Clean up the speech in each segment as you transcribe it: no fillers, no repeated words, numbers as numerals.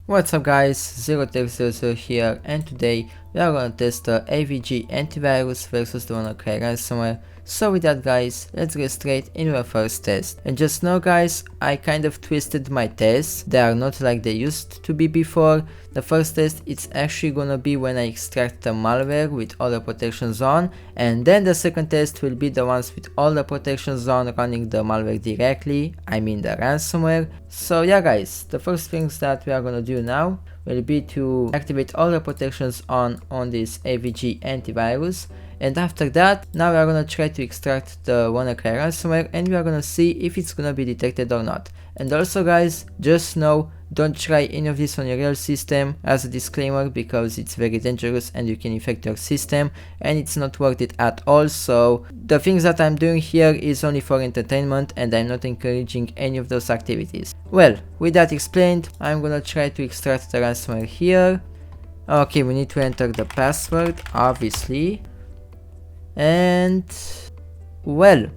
What's up guys, 0tech00 here, and today we are gonna test the AVG Antivirus versus the WannaCry Ransomware. So with that guys, let's get straight into the first test. And just know guys, I kind of twisted my tests. They are not like they used to be before. The first test, it's actually gonna be when I extract the malware with all the protections on, and then the second test will be the ones with all the protections on running the malware directly, I mean the ransomware. So yeah guys, the first things that we are gonna do now will be to activate all the protections on this AVG antivirus. And after that, now we are gonna try to extract the WannaCry ransomware, and we are gonna see if it's gonna be detected or not. And also guys, just know, don't try any of this on your real system, as a disclaimer, because it's very dangerous and you can infect your system and it's not worth it at all. So the things that I'm doing here is only for entertainment and I'm not encouraging any of those activities. Well, with that explained, I'm gonna try to extract the ransomware here. Okay, we need to enter the password, obviously. And well,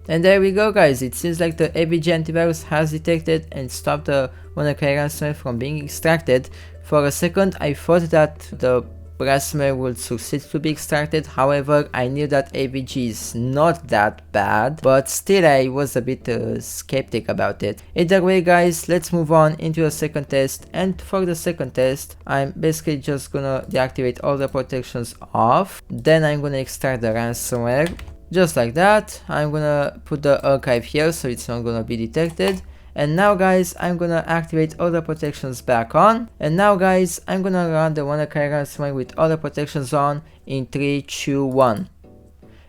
and there we go guys, it seems like the AVG antivirus has detected and stopped the WannaCry ransomware from being extracted. For a second I thought that the ransomware would succeed to be extracted, however I knew that AVG is not that bad, but still I was a bit skeptic about it. Either way guys, let's move on into the second test, and for the second test I'm basically just gonna deactivate all the protections off, then I'm gonna extract the ransomware. Just like that, I'm gonna put the archive here so it's not gonna be detected. And now guys, I'm gonna activate all the protections back on. And now guys, I'm gonna run the WannaCry ransomware with all the protections on in 3, 2, 1.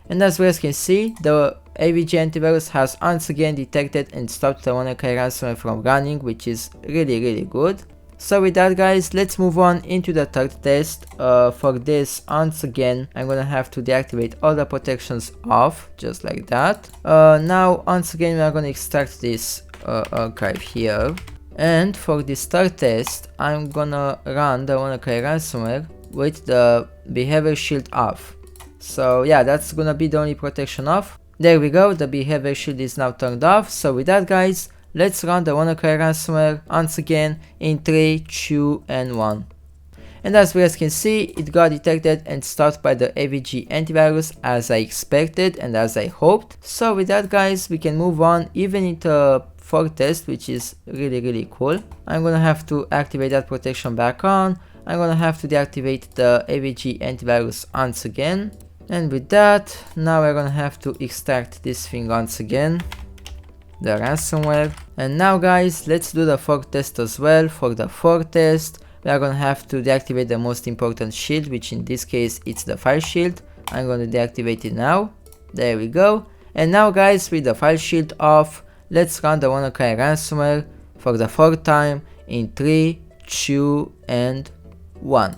And as you guys can see, the AVG antivirus has once again detected and stopped the WannaCry ransomware from running, which is really good. So with that guys, let's move on into the third test. For this, once again, I'm gonna have to deactivate all the protections off, just like that. Now, once again, we are gonna extract this archive here. And for this third test, I'm gonna run the WannaCry ransomware with the behavior shield off. So yeah, that's gonna be the only protection off. There we go, the behavior shield is now turned off. So with that guys, let's run the WannaCry ransomware once again in 3, 2, and 1. And as you guys can see, it got detected and stopped by the AVG antivirus as I expected and as I hoped. So with that guys, we can move on even into fourth test, which is really cool. I'm gonna have to activate that protection back on. I'm gonna have to deactivate the AVG antivirus once again. And with that, now we're gonna have to extract this thing once again, the ransomware. And now guys, let's do the fourth test as well. For the fourth test, we are gonna have to deactivate the most important shield, which in this case it's the file shield. I'm gonna deactivate it now. There we go. And now guys, with the file shield off, let's run the WannaCry ransomware for the fourth time in 3, 2, and 1.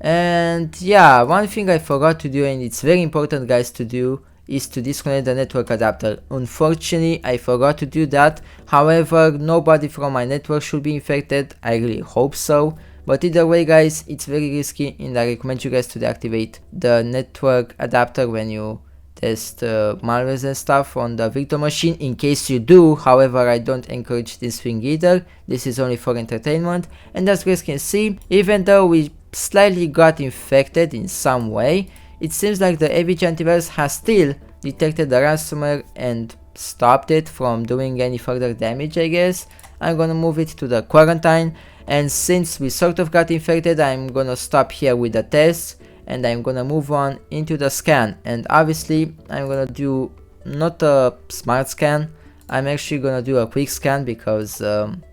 And yeah, one thing I forgot to do, and it's very important guys to do, is to disconnect the network adapter. Unfortunately, I forgot to do that. However, nobody from my network should be infected. I really hope so. But either way guys, it's very risky and I recommend you guys to deactivate the network adapter when you test malwares and stuff on the virtual machine, in case you do. However, I don't encourage this thing either. This is only for entertainment. And as you guys can see, even though we slightly got infected in some way, it seems like the AVG antivirus has still detected the ransomware and stopped it from doing any further damage, I guess. I'm gonna move it to the quarantine, and since we sort of got infected, I'm gonna stop here with the tests and I'm gonna move on into the scan. And obviously I'm gonna do not a smart scan, I'm actually gonna do a quick scan, because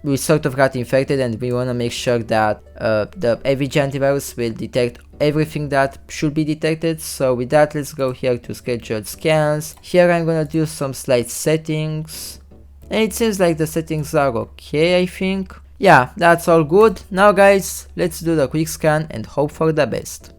we sort of got infected and we wanna make sure that the AVG antivirus will detect everything that should be detected. So with that, let's go here to scheduled scans. Here I'm gonna do some slight settings, and it seems like the settings are okay, I think. Yeah, that's all good. Now guys, let's do the quick scan and hope for the best.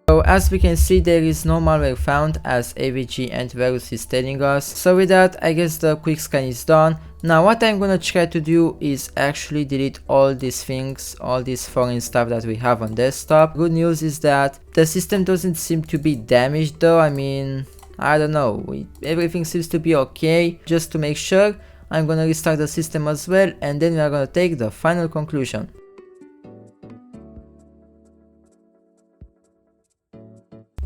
So as we can see, there is no malware found, as AVG Antivirus is telling us. So with that, I guess the quick scan is done. Now what I'm gonna try to do is actually delete all these things, all this foreign stuff that we have on desktop. Good news is that the system doesn't seem to be damaged though. I mean, I don't know, everything seems to be okay. Just to make sure, I'm gonna restart the system as well, and then we are gonna take the final conclusion.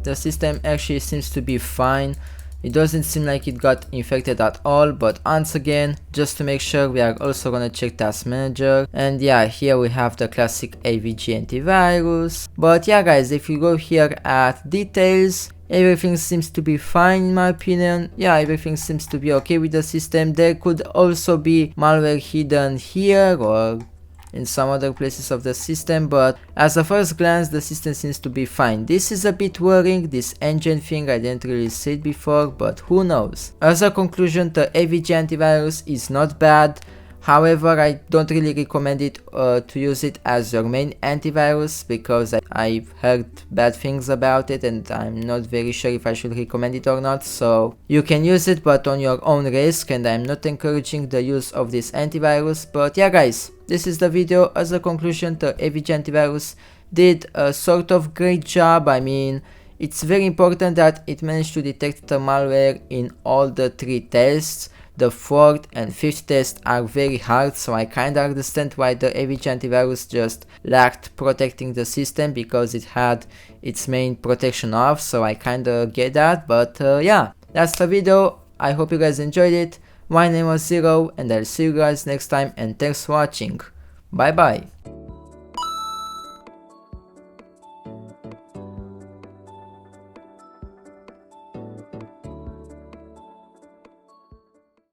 The system actually seems to be fine. It doesn't seem like it got infected at all, but once again, just to make sure, we are also gonna check Task Manager. And yeah, here we have the classic AVG Antivirus. But yeah guys, if you go here at details, everything seems to be fine in my opinion. Yeah, everything seems to be okay with the system. There could also be malware hidden here or in some other places of the system, but as a first glance the system seems to be fine. This is a bit worrying, this engine thing, I didn't really see it before, but who knows. As a conclusion, the AVG antivirus is not bad. However, I don't really recommend it to use it as your main antivirus, because I've heard bad things about it and I'm not very sure if I should recommend it or not. So you can use it, but on your own risk, and I'm not encouraging the use of this antivirus. But yeah guys, this is the video. As a conclusion, the AVG antivirus did a sort of great job. I mean, it's very important that it managed to detect the malware in all the 3 tests. The 4th and 5th test are very hard, so I kinda understand why the AVG antivirus just lacked protecting the system, because it had its main protection off, so I kinda get that. But yeah, that's the video. I hope you guys enjoyed it. My name was Zero, and I'll see you guys next time, and thanks for watching. Bye bye.